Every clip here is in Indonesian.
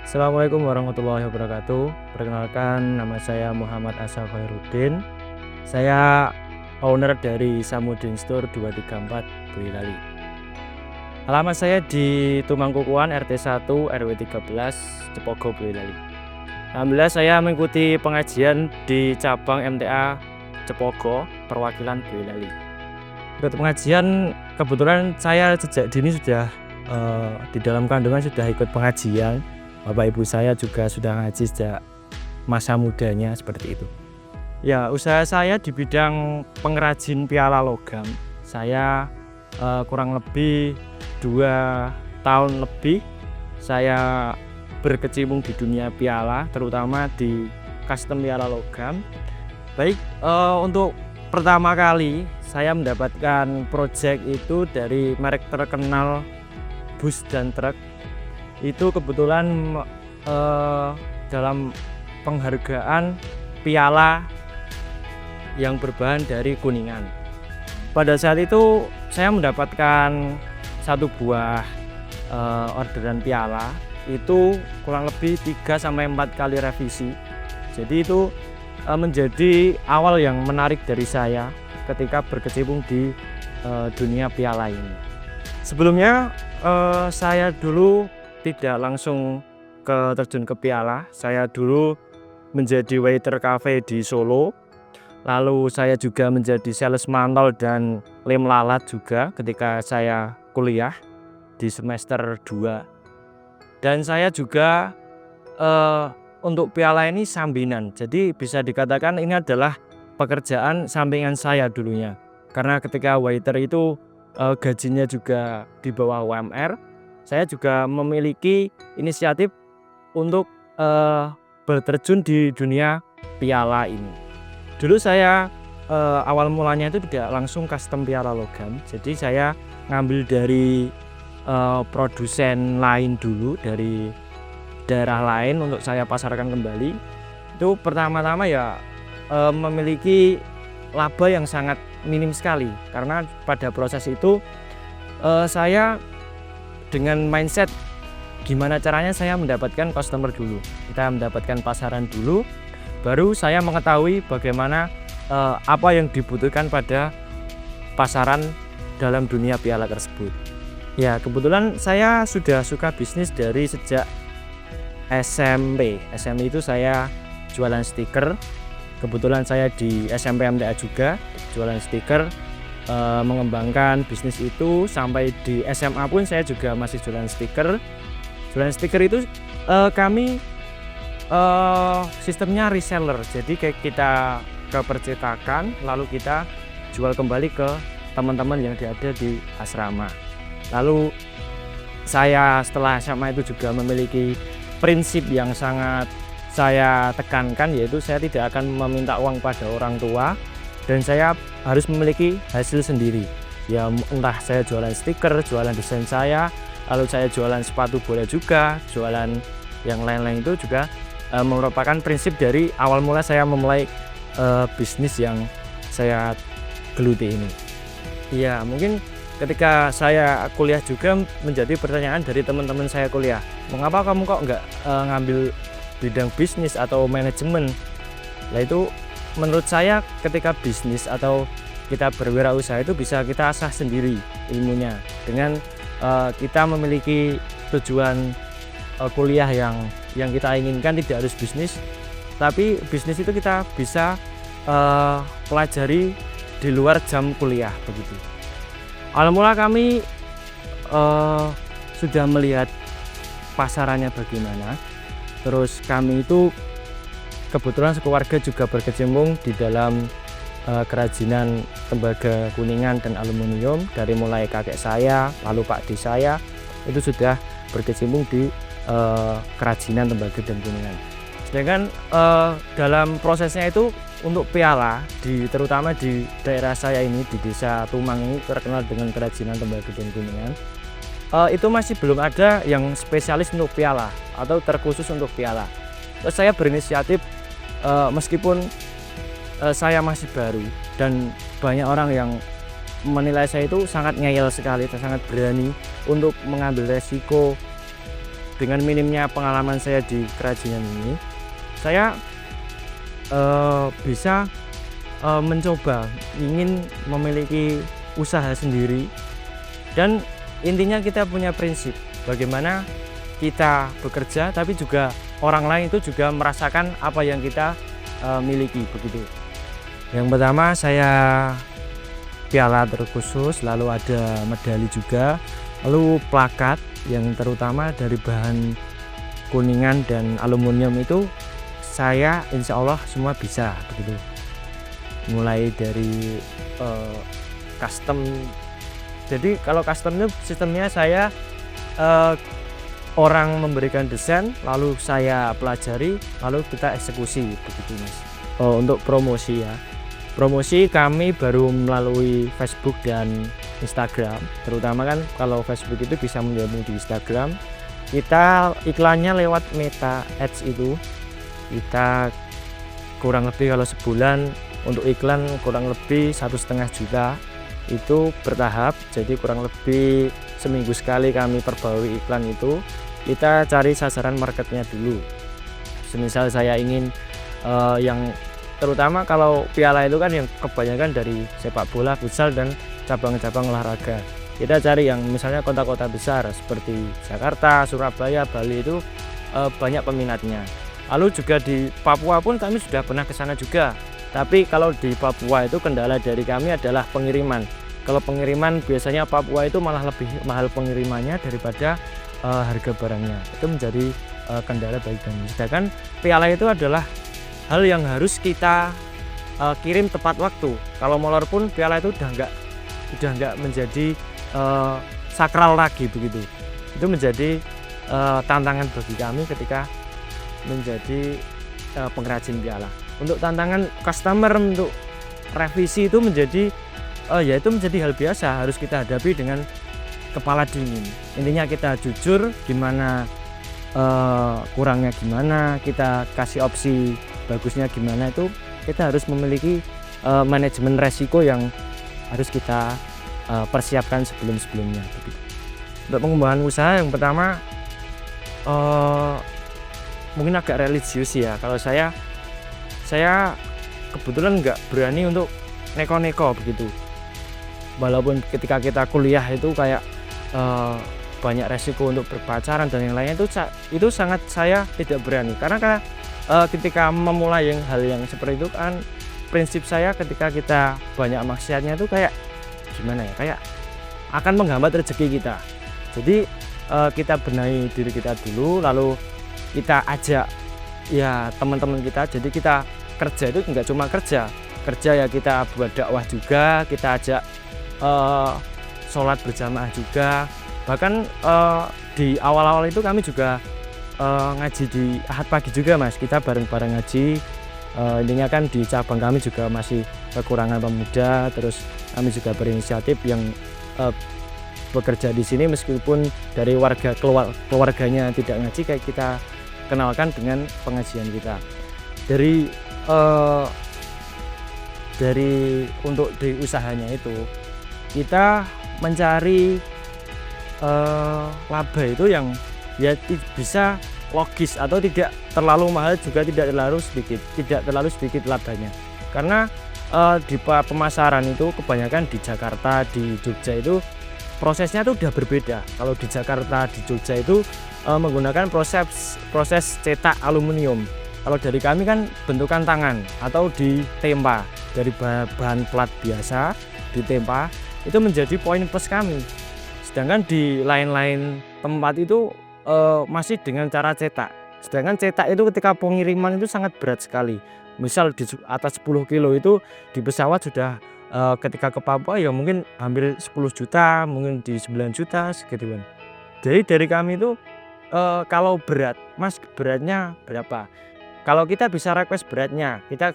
Assalamualaikum warahmatullahi wabarakatuh. Perkenalkan, nama saya Muhammad Asaf Khairuddin. Saya owner dari Samudin Store 234 Boyolali. Alamat saya di Tumangkukuan RT 1 RW 13 Cepogo Boyolali. Alhamdulillah saya mengikuti pengajian di cabang MTA Cepogo perwakilan Boyolali. Ikut pengajian, kebetulan saya sejak dini sudah di dalam kandungan sudah ikut pengajian. Bapak ibu saya juga sudah ngaji sejak masa mudanya seperti itu. Ya, usaha saya di bidang pengrajin piala logam. Saya kurang lebih 2 tahun lebih saya berkecimpung di dunia piala, terutama di custom piala logam. Baik, untuk pertama kali saya mendapatkan project itu dari merek terkenal bus dan truk. Itu kebetulan dalam penghargaan piala yang berbahan dari kuningan. Pada saat itu saya mendapatkan satu buah orderan piala itu kurang lebih 3-4 kali revisi. Jadi itu menjadi awal yang menarik dari saya ketika berkecimpung di dunia piala ini. Sebelumnya saya dulu tidak langsung terjun ke piala. Saya dulu menjadi waiter cafe di Solo. Lalu saya juga menjadi sales mantol dan lem lalat juga ketika saya kuliah di semester 2. Dan saya juga untuk piala ini sambinan. Jadi bisa dikatakan ini adalah pekerjaan sampingan saya dulunya. Karena ketika waiter itu gajinya juga di bawah UMR, saya juga memiliki inisiatif untuk berterjun di dunia piala ini. Dulu saya awal mulanya itu tidak langsung custom piala logam. Jadi saya ngambil dari produsen lain dulu, dari daerah lain untuk saya pasarkan kembali. Itu pertama-tama ya memiliki laba yang sangat minim sekali. Karena pada proses itu saya dengan mindset gimana caranya saya mendapatkan customer dulu, kita mendapatkan pasaran dulu, baru saya mengetahui bagaimana apa yang dibutuhkan pada pasaran dalam dunia piala tersebut. Ya, kebetulan saya sudah suka bisnis dari sejak SMP. SMP itu saya jualan stiker. Kebetulan saya di SMP MTA juga jualan stiker. Mengembangkan bisnis itu sampai di SMA pun saya juga masih jualan stiker. Jualan stiker itu kami sistemnya reseller. Jadi kayak kita ke percetakan lalu kita jual kembali ke teman-teman yang ada di asrama. Lalu saya setelah SMA itu juga memiliki prinsip yang sangat saya tekankan, yaitu saya tidak akan meminta uang pada orang tua dan saya harus memiliki hasil sendiri. Ya, entah saya jualan stiker, jualan desain saya, lalu saya jualan sepatu boleh juga, jualan yang lain-lain itu juga merupakan prinsip dari awal mula saya memulai bisnis yang saya geluti ini. Ya, mungkin ketika saya kuliah juga menjadi pertanyaan dari teman-teman saya kuliah, mengapa kamu kok nggak ngambil bidang bisnis atau manajemen? Nah, itu menurut saya ketika bisnis atau kita berwirausaha itu bisa kita asah sendiri ilmunya dengan kita memiliki tujuan kuliah yang kita inginkan. Tidak harus bisnis, tapi bisnis itu kita bisa pelajari di luar jam kuliah begitu. Awal mula kami sudah melihat pasarannya bagaimana, terus kami itu kebetulan sekeluarga juga berkecimpung di dalam kerajinan tembaga kuningan dan aluminium. Dari mulai kakek saya, lalu Pak D saya itu sudah berkecimpung di kerajinan tembaga dan kuningan. Sedangkan dalam prosesnya itu untuk piala, terutama di daerah saya ini, di desa Tumang ini terkenal dengan kerajinan tembaga dan kuningan, itu masih belum ada yang spesialis untuk piala atau terkhusus untuk piala. Terus saya berinisiatif, meskipun saya masih baru dan banyak orang yang menilai saya itu sangat ngeyel sekali, sangat berani untuk mengambil resiko dengan minimnya pengalaman saya di kerajinan ini, saya bisa mencoba ingin memiliki usaha sendiri. Dan intinya kita punya prinsip bagaimana kita bekerja, tapi juga orang lain itu juga merasakan apa yang kita miliki begitu. Yang pertama saya piala terkhusus, lalu ada medali juga, lalu plakat yang terutama dari bahan kuningan dan aluminium itu saya insya Allah semua bisa begitu. Mulai dari custom. Jadi kalau custom itu sistemnya saya orang memberikan desain, lalu saya pelajari, lalu kita eksekusi begitu Mas. Untuk promosi ya, promosi kami baru melalui Facebook dan Instagram. Terutama kan kalau Facebook itu bisa menggabung di Instagram, kita iklannya lewat Meta Ads itu kita kurang lebih kalau sebulan untuk iklan kurang lebih 1,5 juta itu bertahap. Jadi kurang lebih seminggu sekali kami perbarui iklan itu. Kita cari sasaran marketnya dulu. Semisal saya ingin yang terutama kalau piala itu kan yang kebanyakan dari sepak bola, futsal dan cabang-cabang olahraga. Kita cari yang misalnya kota-kota besar seperti Jakarta, Surabaya, Bali itu banyak peminatnya. Lalu juga di Papua pun kami sudah pernah ke sana juga. Tapi kalau di Papua itu kendala dari kami adalah pengiriman. Kalau pengiriman biasanya Papua itu malah lebih mahal pengirimannya daripada harga barangnya. Itu menjadi kendala bagi kami. Sedangkan piala itu adalah hal yang harus kita kirim tepat waktu. Kalau molor pun piala itu udah nggak menjadi sakral lagi begitu. Itu menjadi tantangan bagi kami ketika menjadi pengrajin piala. Untuk tantangan customer untuk revisi itu menjadi ya itu menjadi hal biasa, harus kita hadapi dengan kepala dingin. Intinya kita jujur gimana kurangnya gimana, kita kasih opsi bagusnya gimana, itu kita harus memiliki manajemen resiko yang harus kita persiapkan sebelum-sebelumnya. Untuk pengembangan usaha yang pertama mungkin agak religius ya. Kalau saya kebetulan nggak berani untuk neko-neko begitu. Walaupun ketika kita kuliah itu kayak banyak resiko untuk berpacaran dan yang lainnya itu sangat saya tidak berani karena ketika memulai hal yang seperti itu kan prinsip saya ketika kita banyak maksiatnya itu kayak gimana ya, kayak akan menghambat rezeki kita. Jadi kita benahi diri kita dulu, lalu kita ajak ya teman-teman kita. Jadi kita kerja itu nggak cuma kerja ya, kita buat dakwah juga, kita ajak sholat berjamaah juga. Bahkan di awal-awal itu kami juga ngaji di Ahad pagi juga Mas, kita bareng-bareng ngaji. Intinya kan di cabang kami juga masih kekurangan pemuda, terus kami juga berinisiatif yang bekerja di sini meskipun dari keluarganya tidak ngaji, kayak kita kenalkan dengan pengajian kita. Dari untuk di usahanya itu kita mencari laba itu yang ya bisa logis atau tidak terlalu mahal juga tidak terlalu sedikit labanya. Karena di pemasaran itu kebanyakan di Jakarta, di Jogja itu prosesnya tuh udah berbeda. Kalau di Jakarta, di Jogja itu menggunakan proses cetak aluminium. Kalau dari kami kan bentukan tangan atau ditempa, dari bahan plat biasa ditempa, itu menjadi poin plus kami. Sedangkan di lain-lain tempat itu masih dengan cara cetak. Sedangkan cetak itu ketika pengiriman itu sangat berat sekali. Misal di atas 10 kilo itu di pesawat sudah ketika ke Papua ya mungkin hampir 10 juta, mungkin di 9 juta segitu kan. Jadi dari kami itu kalau berat, Mas beratnya berapa? Kalau kita bisa request beratnya, kita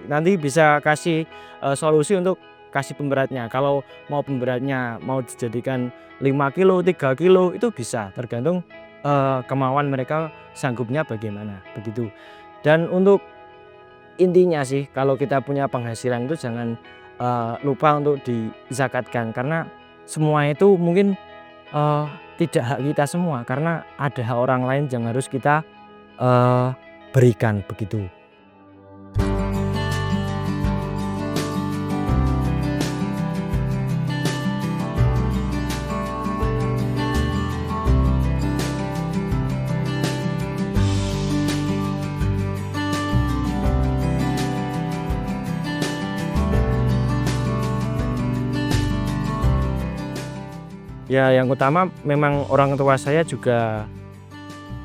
nanti bisa kasih solusi untuk kasih pemberatnya. Kalau mau pemberatnya mau dijadikan 5 kilo, 3 kilo itu bisa, tergantung kemauan mereka sanggupnya bagaimana begitu. Dan untuk intinya sih kalau kita punya penghasilan itu jangan lupa untuk dizakatkan, karena semua itu mungkin tidak hak kita semua, karena ada hak orang lain yang harus kita berikan begitu. Ya, yang utama memang orang tua saya juga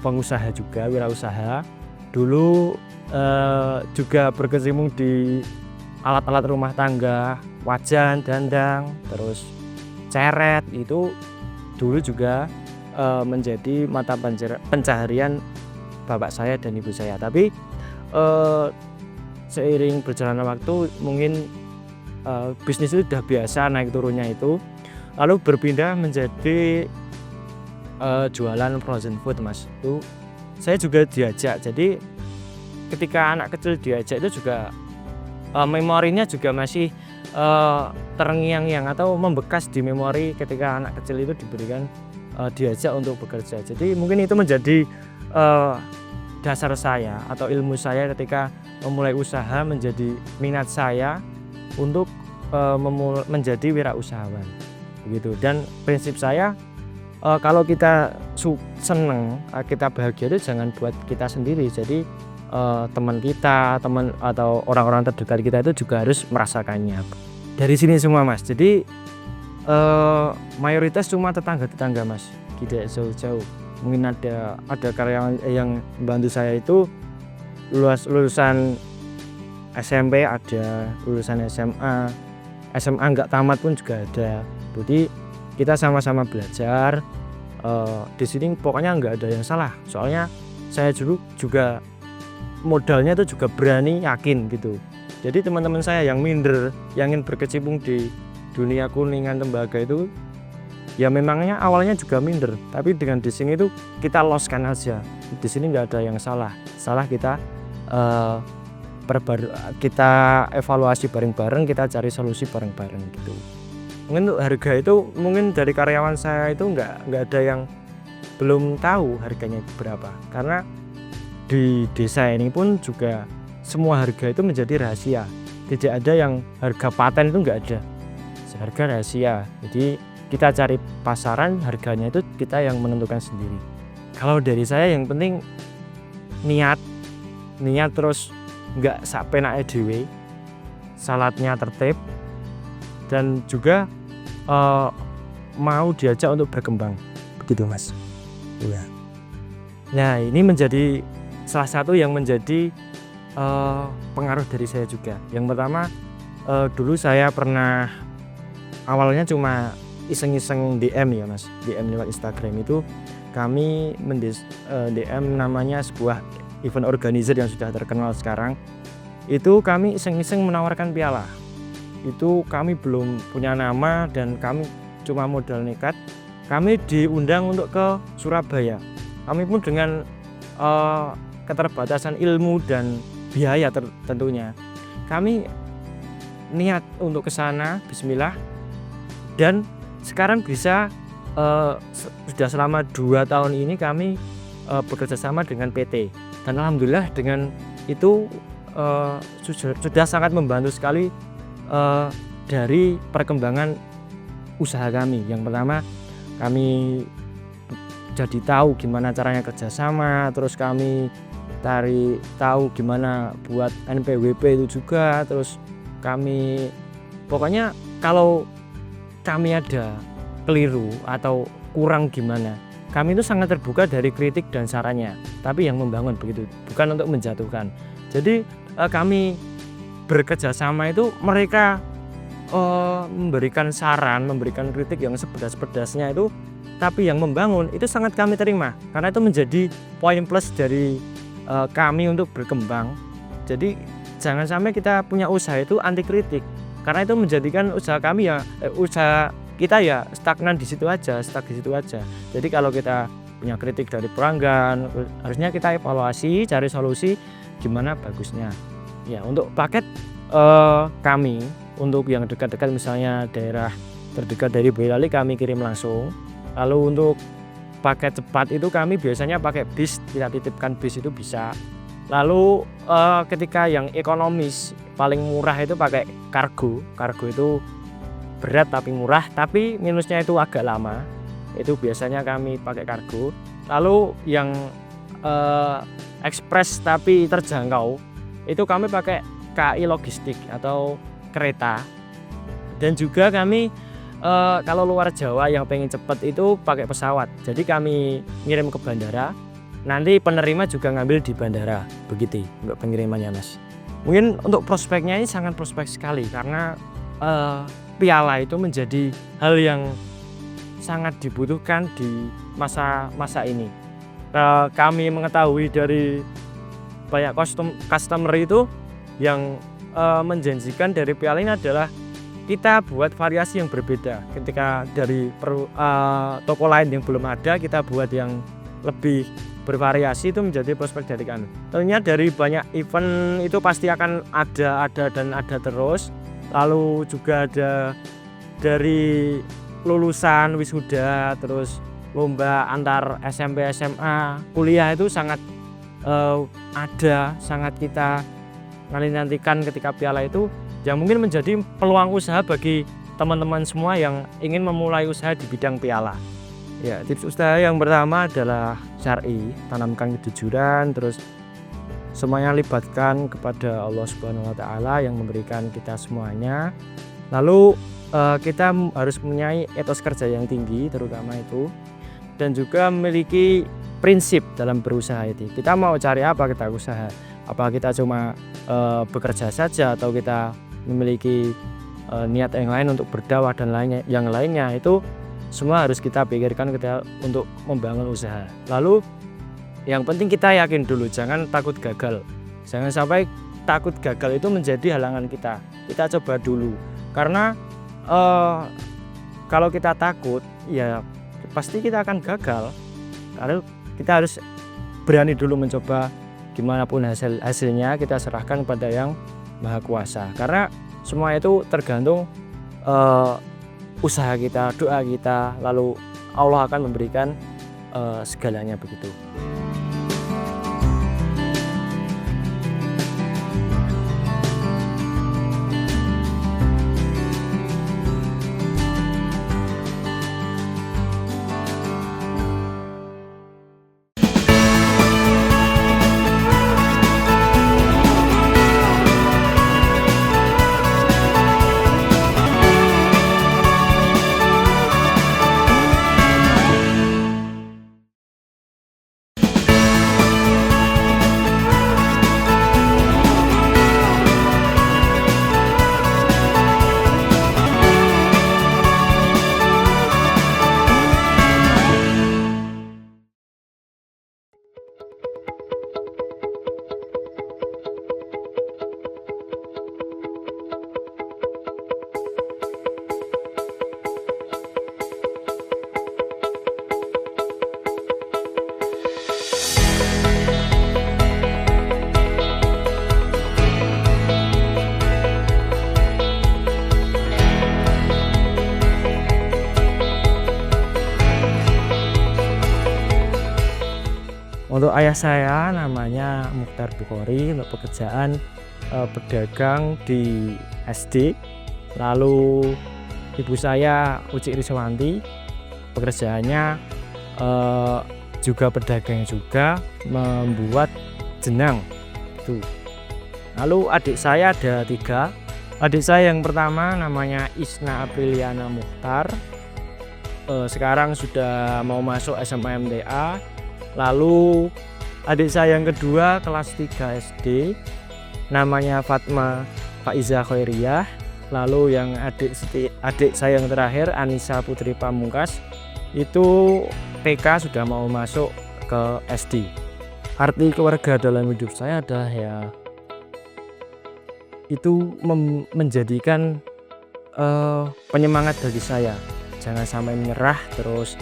pengusaha juga, wirausaha. Dulu juga berkecimpung di alat-alat rumah tangga, wajan, dandang, terus ceret, itu dulu juga menjadi mata pencaharian bapak saya dan ibu saya. Tapi seiring berjalannya waktu mungkin bisnis itu sudah biasa naik turunnya itu, lalu berpindah menjadi jualan frozen food, Mas. Itu saya juga diajak. Jadi ketika anak kecil diajak itu juga memorinya juga masih terngiang-ngiang atau membekas di memori ketika anak kecil itu diberikan diajak untuk bekerja. Jadi mungkin itu menjadi dasar saya atau ilmu saya ketika memulai usaha, menjadi minat saya untuk menjadi wirausahawan begitu. Dan prinsip saya, kalau kita seneng, kita bahagia itu jangan buat kita sendiri. Jadi teman kita, teman atau orang-orang terdekat kita itu juga harus merasakannya. Dari sini semua, Mas. Jadi mayoritas cuma tetangga-tetangga, Mas, tidak jauh-jauh. Mungkin ada karyawan yang membantu saya itu lulusan SMP ada, lulusan SMA nggak tamat pun juga ada. Jadi kita sama-sama belajar. Di sini pokoknya nggak ada yang salah. Soalnya saya dulu juga modalnya itu juga berani, yakin gitu. Jadi teman-teman saya yang minder, yang ingin berkecimpung di dunia kuningan tembaga itu, ya memangnya awalnya juga minder. Tapi dengan di sini itu kita loskan aja. Di sini nggak ada yang salah. Salah kita kita evaluasi bareng-bareng, kita cari solusi bareng-bareng gitu. Mungkin untuk harga itu, mungkin dari karyawan saya itu nggak ada yang belum tahu harganya berapa, karena di desa ini pun juga semua harga itu menjadi rahasia. Tidak ada yang harga paten, itu nggak ada, harga rahasia. Jadi kita cari pasaran, harganya itu kita yang menentukan sendiri. Kalau dari saya yang penting niat terus nggak sampai naik dewe, salatnya tertib, dan juga mau diajak untuk berkembang begitu, Mas. Ya. Nah, ini menjadi salah satu yang menjadi pengaruh dari saya juga. Yang pertama, dulu saya pernah awalnya cuma iseng-iseng DM ya, Mas, DM lewat Instagram. Itu kami DM namanya sebuah event organizer yang sudah terkenal sekarang. Itu kami iseng-iseng menawarkan piala. Itu kami belum punya nama dan kami cuma modal nekat. Kami diundang untuk ke Surabaya. Kami pun dengan keterbatasan ilmu dan biaya tentunya, kami niat untuk ke sana, bismillah. Dan sekarang bisa sudah selama 2 tahun ini kami bekerja sama dengan PT. Dan alhamdulillah dengan itu sudah sangat membantu sekali dari perkembangan usaha kami. Yang pertama, kami jadi tahu gimana caranya kerjasama, terus kami tahu gimana buat NPWP itu juga. Terus kami pokoknya kalau kami ada keliru atau kurang gimana, kami itu sangat terbuka dari kritik dan sarannya, tapi yang membangun begitu, bukan untuk menjatuhkan. Jadi kami bekerja sama itu mereka memberikan saran, memberikan kritik yang sepedas-pedasnya itu, tapi yang membangun itu sangat kami terima, karena itu menjadi poin plus dari kami untuk berkembang. Jadi jangan sampai kita punya usaha itu anti kritik, karena itu menjadikan usaha kami usaha kita stagnan di situ aja, stuck di situ aja. Jadi kalau kita punya kritik dari pelanggan, harusnya kita evaluasi, cari solusi gimana bagusnya. Ya, untuk paket kami untuk yang dekat-dekat, misalnya daerah terdekat dari Boyolali, kami kirim langsung. Lalu untuk paket cepat itu kami biasanya pakai bis, kita titipkan bis itu bisa. Lalu ketika yang ekonomis paling murah itu pakai kargo. Kargo itu berat tapi murah, tapi minusnya itu agak lama. Itu biasanya kami pakai kargo. Lalu yang ekspres tapi terjangkau itu kami pakai KAI Logistik atau kereta. Dan juga kami kalau luar Jawa yang pengen cepet itu pakai pesawat. Jadi kami ngirim ke bandara, nanti penerima juga ngambil di bandara. Begitu untuk pengirimannya, Mas. Mungkin untuk prospeknya ini sangat prospek sekali karena piala itu menjadi hal yang sangat dibutuhkan di masa ini. Kami mengetahui dari banyak customer itu yang menjanjikan dari piala ini adalah kita buat variasi yang berbeda. Ketika dari toko lain yang belum ada, kita buat yang lebih bervariasi, itu menjadi prospek dari kami. Tentunya dari banyak event itu pasti akan ada dan ada terus. Lalu juga ada dari lulusan wisuda, terus lomba antar SMP, SMA, kuliah itu sangat sangat kita nantikan ketika piala itu, yang mungkin menjadi peluang usaha bagi teman-teman semua yang ingin memulai usaha di bidang piala. Ya, tips usaha yang pertama adalah syar'i, tanamkan kejujuran, terus semuanya libatkan kepada Allah Subhanahu wa taala yang memberikan kita semuanya. Lalu kita harus mempunyai etos kerja yang tinggi terutama itu, dan juga memiliki prinsip dalam berusaha itu. Kita mau cari apa kita usaha? Apa kita cuma bekerja saja atau kita memiliki niat yang lain untuk berdakwah dan yang lainnya, itu semua harus kita pikirkan kita untuk membangun usaha. Lalu yang penting kita yakin dulu, jangan takut gagal. Jangan sampai takut gagal itu menjadi halangan kita. Kita coba dulu. Karena kalau kita takut, ya pasti kita akan gagal. Karena kita harus berani dulu mencoba. Gimana pun hasilnya kita serahkan pada yang Maha Kuasa. Karena semua itu tergantung usaha kita, doa kita, lalu Allah akan memberikan segalanya begitu. Untuk ayah saya namanya Mukhtar Bukhari, untuk pekerjaan pedagang di SD. Lalu ibu saya Uci Riswanti, pekerjaannya juga pedagang juga, membuat jenang itu. Lalu adik saya ada 3. Adik saya yang pertama namanya Isna Apriliana Mukhtar, sekarang sudah mau masuk SMA MTA. Lalu adik saya yang kedua kelas 3 SD, namanya Fatma Faiza Khairiyah. Lalu yang adik saya yang terakhir Anissa Putri Pamungkas, itu TK sudah mau masuk ke SD. Arti keluarga dalam hidup saya adalah ya itu menjadikan penyemangat bagi saya. Jangan sampai menyerah, terus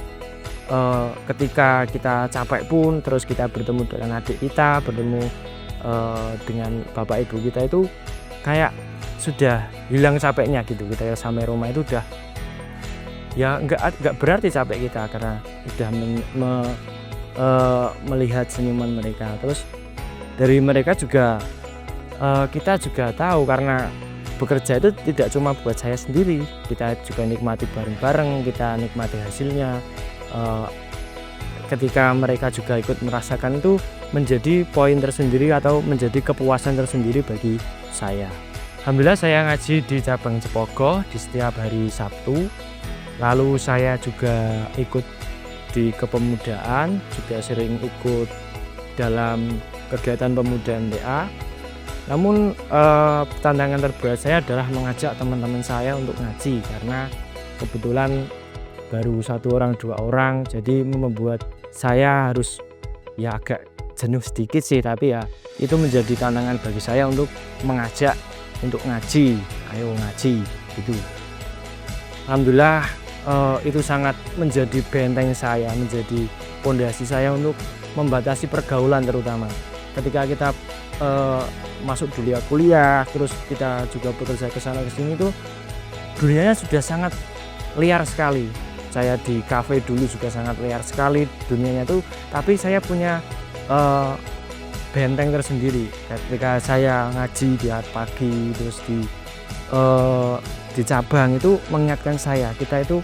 ketika kita capek pun terus kita bertemu dengan adik kita, bertemu dengan bapak ibu kita, itu kayak sudah hilang capeknya gitu. Kita sampai rumah itu udah ya nggak berarti capek kita karena udah melihat senyuman mereka. Terus dari mereka juga kita juga tahu karena bekerja itu tidak cuma buat saya sendiri, kita juga nikmati bareng-bareng, kita nikmati hasilnya. Ketika mereka juga ikut merasakan itu menjadi poin tersendiri atau menjadi kepuasan tersendiri bagi saya. Alhamdulillah saya ngaji di cabang Cepogo di setiap hari Sabtu. Lalu saya juga ikut di kepemudaan, juga sering ikut dalam kegiatan pemuda MTA. Namun tantangan terberat saya adalah mengajak teman-teman saya untuk ngaji karena kebetulan baru 1 orang 2 orang, jadi membuat saya harus ya agak jenuh sedikit sih, tapi ya itu menjadi tantangan bagi saya untuk mengajak untuk ngaji, ayo ngaji gitu. Alhamdulillah itu sangat menjadi benteng saya, menjadi pondasi saya untuk membatasi pergaulan, terutama ketika kita masuk dunia kuliah, terus kita juga bekerja ke sana ke sini tuh dunianya sudah sangat liar sekali. Saya di kafe dulu juga sangat liar sekali dunianya tuh, tapi saya punya benteng tersendiri ketika saya ngaji di pagi, terus di cabang itu mengingatkan saya kita itu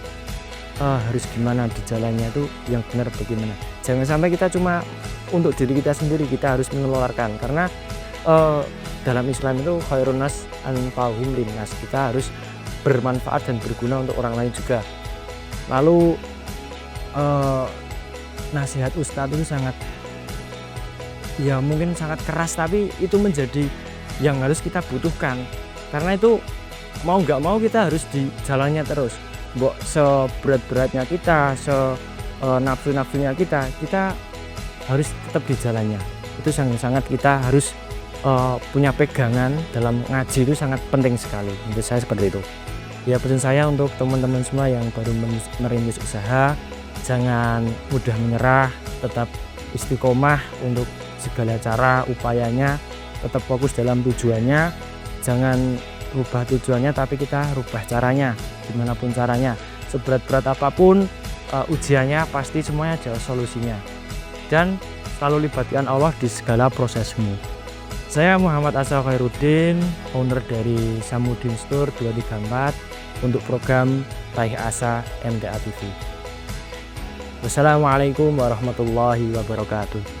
harus gimana di jalannya itu yang benar bagaimana. Jangan sampai kita cuma untuk diri kita sendiri, kita harus menularkan karena dalam Islam itu khairun nas anfa'uhum linnas, kita harus bermanfaat dan berguna untuk orang lain juga. Lalu nasihat ustadz itu sangat ya mungkin sangat keras, tapi itu menjadi yang harus kita butuhkan karena itu mau nggak mau kita harus di jalannya terus. Mbok seberat-beratnya kita, nafsu-nafsunya kita harus tetap di jalannya. Itu sangat-sangat kita harus punya pegangan dalam ngaji, itu sangat penting sekali. Menurut saya seperti itu. Ya pesan saya untuk teman-teman semua yang baru merintis usaha, jangan mudah menyerah, tetap istiqomah untuk segala cara upayanya, tetap fokus dalam tujuannya, jangan rubah tujuannya tapi kita rubah caranya, gimana pun caranya, seberat-berat apapun ujiannya pasti semuanya ada solusinya, dan selalu libatkan Allah di segala prosesmu. Saya Muhammad Asa Khairuddin, owner dari Samudin Store 234 untuk program Raih Asa MTA TV. Wassalamualaikum warahmatullahi wabarakatuh.